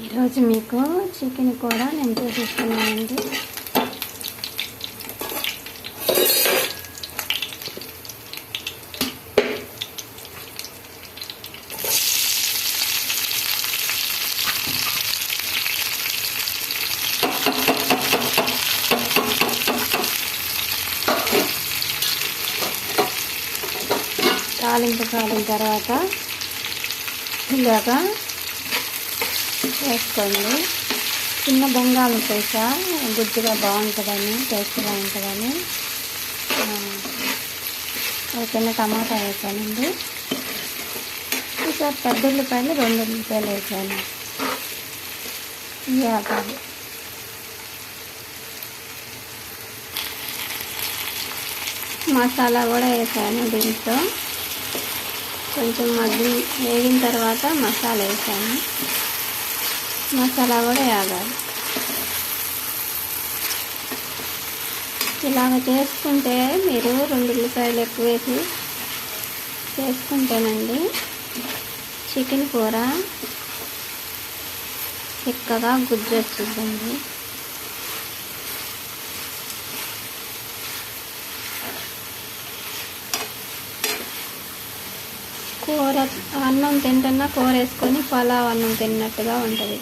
ఈరోజు మీకు చికెన్ కూడా నేను చూపిస్తున్నానండి. తాలింపు కాలిన తర్వాత ఇలాగా వేసుకోండి. చిన్న బంగాళదుంప గుజ్జుగా బాగుంటుందని, టేస్ట్గా ఉంటుందని ఒక చిన్న టమాటా వేసానండి. ఈసారి పెద్ద ఉల్లిపాయలు 2 ఉల్లిపాయలు వేసాను. ఇవి ఆపాలి. మసాలా కూడా వేసాను. దీంట్లో కొంచెం వేగిన తర్వాత మసాలా వేసాను. మసాలా కూడా వేగాలి. ఇలాగ చేసుకుంటే మీరు 2 ఉల్లిపాయలు ఎక్కువ వేసి చేసుకుంటేనండి చికెన్ కూర చిక్కగా గుజ్జు వచ్చిందండి. కూర అన్నం తింటున్నా కూర వేసుకొని పలావ్ అన్నం తిన్నట్టుగా ఉంటుంది.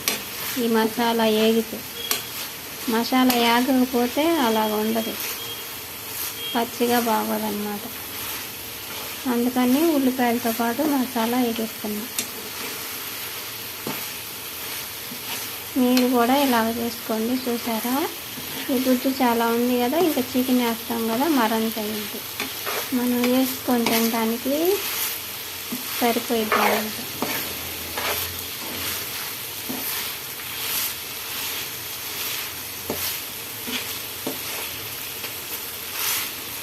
ఈ మసాలా వేగితే, మసాలా వేగకపోతే అలాగ ఉండదు, పచ్చిగా బాగోదన్నమాట. అందుకని ఉల్లిపాయలతో పాటు మసాలా వేగిస్తున్నాం. మీరు కూడా ఇలాగ చేసుకోండి. చూసారా, ఈ గుజ్జు చాలా ఉంది కదా, ఇంకా చికెన్ వేస్తాం కదా, మరంత అయింది. మనం వేసుకొని తినడానికి సరిపోయిద్ది.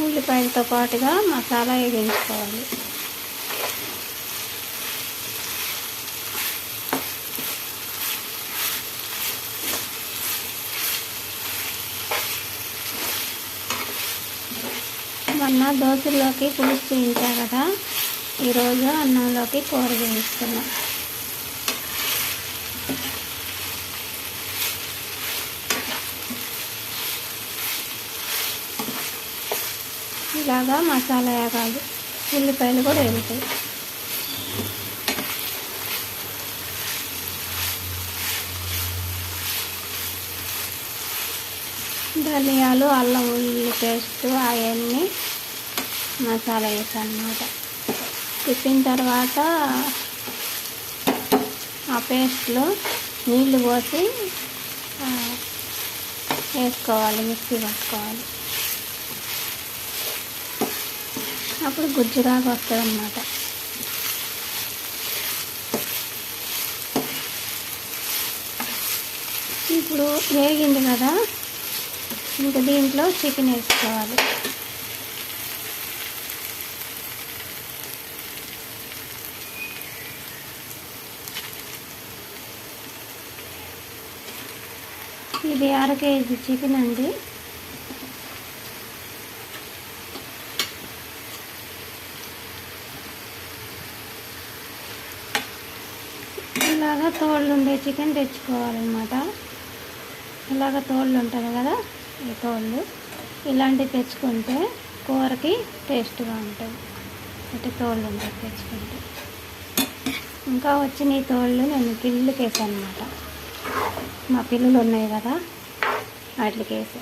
ఉల్లిపాయలతో పాటుగా మసాలా వేయించుకోవాలి. మొన్న దోశల్లోకి పులుసు చేయించా కదా, ఈరోజు అన్నంలోకి కూర వేయిస్తున్నాం. ఇలాగా మసాలా వేగాలి. ఉల్లిపాయలు కూడా వేగుతాయి. ధనియాలు, అల్లం ఉల్లి పేస్ట్ అవన్నీ మసాలా వేసాను అన్నమాట. తిప్పిన తర్వాత ఆ పేస్ట్లో నీళ్లు పోసి వేసుకోవాలి, మిక్సీ పట్టుకోవాలి. అప్పుడు గుజ్జులాగా వస్తుంది అన్నమాట. ఇప్పుడు వేగింది కదా, ఇంకా దీంట్లో చికెన్ వేసుకోవాలి. ఇది 1/2 కేజీ చికెన్ అండి. ఇలాగా తోళ్ళు ఉండే చికెన్ తెచ్చుకోవాలన్నమాట. ఇలాగ తోళ్ళు ఉంటుంది కదా, ఈ తోళ్ళు ఇలాంటివి తెచ్చుకుంటే కూరకి టేస్ట్గా ఉంటుంది. అంటే తోళ్ళు ఉంటుంది తెచ్చుకుంటే. ఇంకా వచ్చిన ఈ తోళ్ళు నేను పిల్లుకి వేసాను అన్నమాట. మా పిల్లులు ఉన్నాయి కదా, వాటికి వేసా.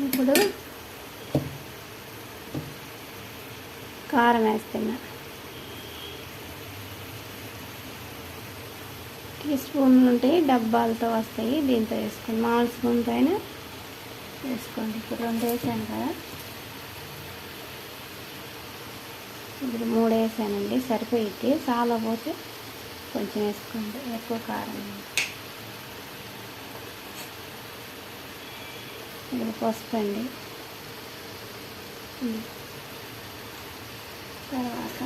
ఇప్పుడు కారం వేస్తున్నా. టీ స్పూన్లు ఉంటాయి, డబ్బాలతో వస్తాయి, దీంతో వేసుకోండి. మామూలు స్పూన్తో అయినా వేసుకోండి. ఇప్పుడు 2 వేసాను కదా, ఇప్పుడు 3 వేసానండి, సరిపోయిద్ది. చాలా పోతే కొంచెం వేసుకోండి, ఎక్కువ కారం. ఇప్పుడు పసుపు అండి. తర్వాత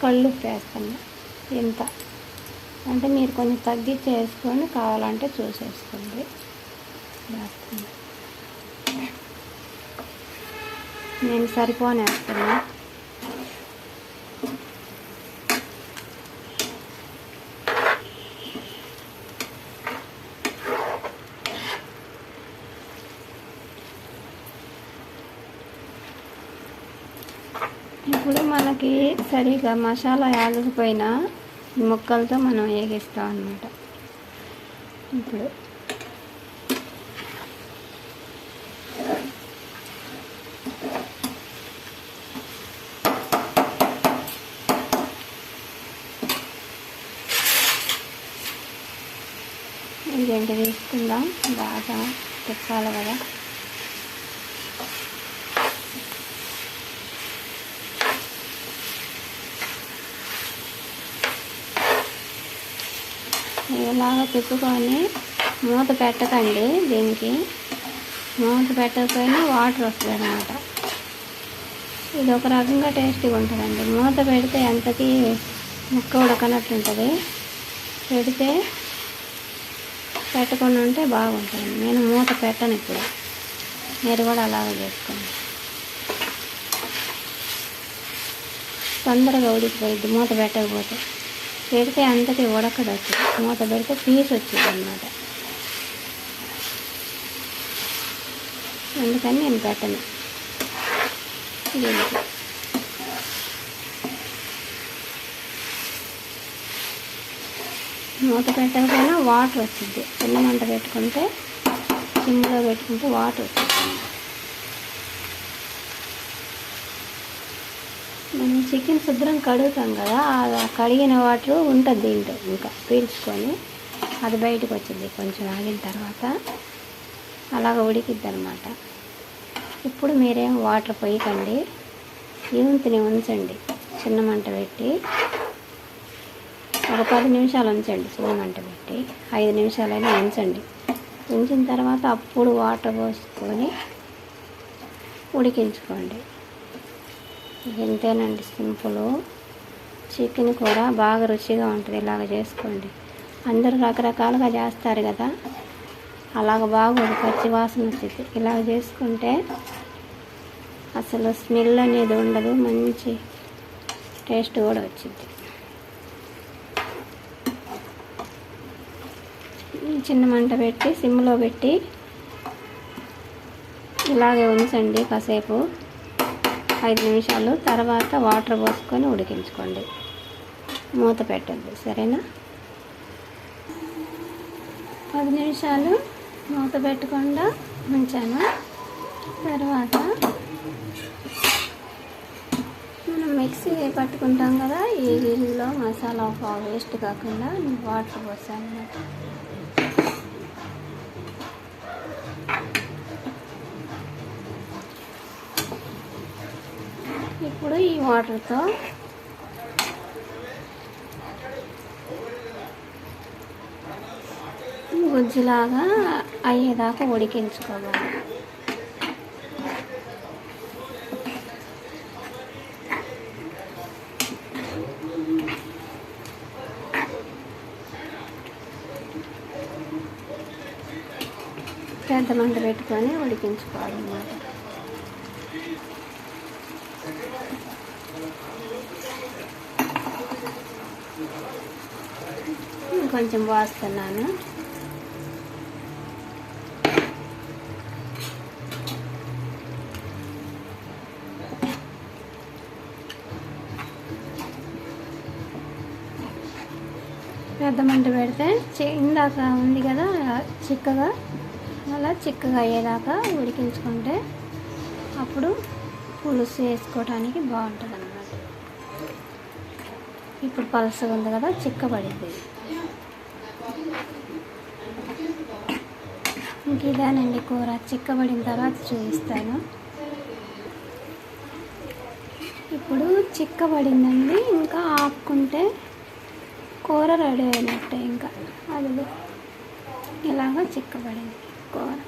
కళ్ళుప్పు వేస్తాను. ఇంత అంటే మీరు కొంచెం తగ్గించి వేసుకొని, కావాలంటే చూసేసుకోండి. వేస్తుంది. నేను సరిపోనేస్తున్నా. ఇప్పుడు మనకి సరిగా మసాలా యాలకపోయినా ముక్కలతో మనం వేగిస్తాం అన్నమాట. ఇప్పుడు ఇదేంటి తీసుకుందాం, బాగా తిప్పాలి కదా. ఇలాగా తిప్పుకొని మూత పెట్టకండి. దీనికి మూత పెట్టకపోయినా వాటర్ వస్తుంది అన్నమాట. ఇది ఒక రకంగా టేస్టీగా ఉంటుందండి. మూత పెడితే ఎంతకి ముక్క ఉడకనట్టు ఉంటుంది. పెట్టకుండా ఉంటే బాగుంటుంది. నేను మూత పెట్టను. ఇప్పుడు మీరు కూడా అలాగే చేసుకోండి. తొందరగా ఉడికిపోయింది మూత పెట్టకపోతే. పెడితే అంతకి ఉడకదు. వచ్చింది మూత పెడితే పీస్ వచ్చింది అన్నమాట. అందుకని నేను పెట్టను. దీనికి మూత పెట్టకపోయినా వాటర్ వచ్చింది. చిన్న మంట పెట్టుకుంటే, సిమ్లో పెట్టుకుంటే వాటర్ వచ్చింది. మనం చికెన్ శుభ్రం కడుగుతాం కదా, ఆ కడిగిన వాటర్ ఉంటుంది దీంట్లో, ఇంకా పీల్చుకొని అది బయటకు వచ్చింది. కొంచెం ఆగిన తర్వాత అలాగ ఉడికిద్ది అనమాట. ఇప్పుడు మీరేం వాటర్ పోయకండి, ఈవంతిని ఉంచండి. చిన్న మంట పెట్టి ఒక 10 నిమిషాలు ఉంచండి. చిన్న మంట పెట్టి 5 నిమిషాలైనా ఉంచండి. ఉంచిన తర్వాత అప్పుడు వాటర్ పోసుకొని ఉడికించుకోండి. ఇంతేనండి, సింపుల్. చికెన్ కూర బాగా రుచిగా ఉంటుంది. ఇలాగ చేసుకోండి. అందరూ రకరకాలుగా చేస్తారు కదా, అలాగ బాగుంది. పచ్చి వాసన వచ్చింది. ఇలాగ చేసుకుంటే అసలు స్మెల్ అనేది ఉండదు, మంచి టేస్ట్ కూడా వచ్చింది. చిన్న మంట పెట్టి సిమ్లో పెట్టి ఇలాగే ఉంచండి కాసేపు, 5 నిమిషాలు. తర్వాత వాటర్ పోసుకొని ఉడికించుకోండి. మూత పెట్టద్దు, సరేనా? 10 నిమిషాలు మూత పెట్టకుండా ఉంచాను. తర్వాత మనం మిక్సీ పట్టుకుంటాం కదా, ఈ నీళ్ళలో మసాలా వేస్ట్ కాకుండా వాటర్ పోసాను అన్నమాట. ఇప్పుడు ఈ వాటర్తో గుజ్జులాగా అయ్యేదాకా ఉడికించుకోవాలి. పెద్ద మంట పెట్టుకొని ఉడికించుకోవాలన్నమాట. కొంచెం పోస్తున్నాను. పెద్ద మంట పెడితే ఇందాక ఉంది కదా చిక్కగా, అలా చిక్కగా అయ్యేదాకా ఉడికించుకుంటే అప్పుడు పులుసు వేసుకోవడానికి బాగుంటుంది అన్నమాట. ఇప్పుడు పలసగా ఉంది కదా, చిక్కబడింది. ఇంక ఇదేనండి కూర. చిక్కబడిన తర్వాత చూపిస్తాను. ఇప్పుడు చిక్కబడిందండి. ఇంకా ఆపుకుంటే కూర రెడీ అయినట్టే. ఇంకా అది ఇలాగా చిక్కబడింది కూర.